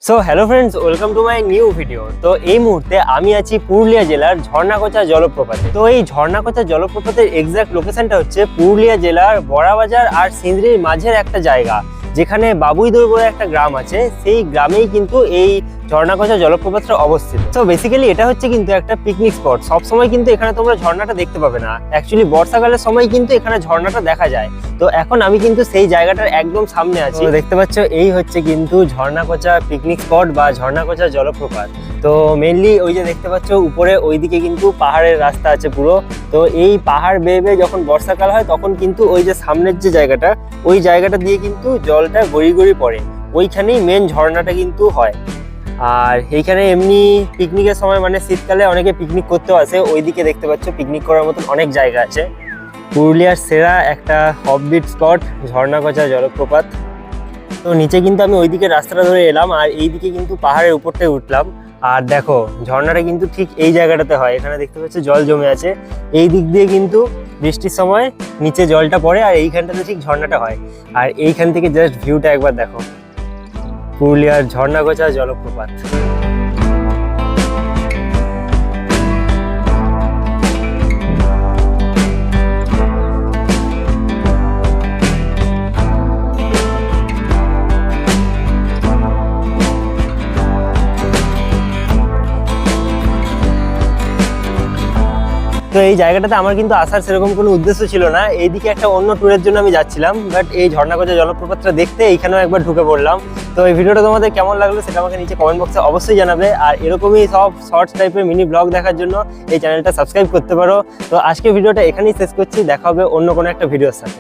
So hello friends, welcome to my new video. তো এই মুহূর্তে আমি আছি পুরুলিয়া জেলার ঝর্ণাকোচা জলপ্রপাতে। তো এই ঝর্ণাকোচা জলপ্রপাতের এক্সাক্ট লোকেশনটা হচ্ছে পুরুলিয়া জেলার বড়াবাজার আর সিন্দ্রির মাঝের একটা জায়গা, যেখানে বাবুইদুর বলে একটা গ্রাম আছে। সেই গ্রামেই কিন্তু এই ঝর্ণাকোচা জলপ্রপাতটা অবস্থিত। তো বেসিক্যালি এটা হচ্ছে কিন্তু একটা পিকনিক স্পট। সবসময় কিন্তু এখানে তোমরা ঝর্ণাটা দেখতে পাবে না। অ্যাকচুয়ালি বর্ষাকালের সময় কিন্তু এখানে ঝর্ণাটা দেখা যায়। তো এখন আমি কিন্তু সেই জায়গাটার একদম সামনে আছি। তো দেখতে পাচ্ছ, এই হচ্ছে কিন্তু ঝর্ণাকোচা পিকনিক স্পট বা ঝর্ণাকোচা জলপ্রপাত। তো মেনলি ওই যে দেখতে পাচ্ছ উপরে ওইদিকে কিন্তু পাহাড়ের রাস্তা আছে পুরো। তো এই পাহাড় বেয়ে বেয়ে যখন বর্ষাকাল হয় তখন কিন্তু ওই যে সামনের যে জায়গাটা, ওই জায়গাটা দিয়ে কিন্তু জলটা গড়ি গড়ি পড়ে। ওইখানেই মেন ঝর্ণাটা কিন্তু হয়। আর এইখানে এমনি পিকনিকের সময় মানে শীতকালে অনেকে পিকনিক করতেও আসে। ওইদিকে দেখতে পাচ্ছ পিকনিক করার মতন অনেক জায়গা আছে। পুরুলিয়ার সেরা একটা অফবিট স্পট ঝর্ণাকোচা জলপ্রপাত। তো নিচে কিন্তু আমি ওইদিকে রাস্তাটা ধরে এলাম আর এইদিকে কিন্তু পাহাড়ের উপরটায় উঠলাম। আর দেখো ঝর্ণাটা কিন্তু ঠিক এই জায়গাটাতে হয়। এখানে দেখতে পাচ্ছ জল জমে আছে। এই দিক দিয়ে কিন্তু বৃষ্টির সময় নিচে জলটা পড়ে আর এইখানটাতে ঠিক ঝর্ণাটা হয়। আর এইখান থেকে জাস্ট ভিউটা একবার দেখো, পুরুলিয়ার ঝর্ণাকোচা জলপ্রপাত। তো এই জায়গাটাতে আমার কিন্তু আসার সেরকম কোনো উদ্দেশ্য ছিল না। এইদিকে একটা অন্য ট্যুরের জন্য আমি যাচ্ছিলাম, বাট এই ঝর্ণাকোচা জলপ্রপাতটা দেখতে এইখানেও একবার ঢুকে পড়লাম। তো এই ভিডিওটা তোমাদের কেমন লাগলো সেটা আমাকে নিচে কমেন্ট বক্সে অবশ্যই জানাবে। আর এরকমই সব শর্টস টাইপের মিনি ব্লগ দেখার জন্য এই চ্যানেলটা সাবস্ক্রাইব করতে পারো। তো আজকে ভিডিওটা এখানেই শেষ করছি। দেখা হবে অন্য কোনো একটা ভিডিওর সাথে।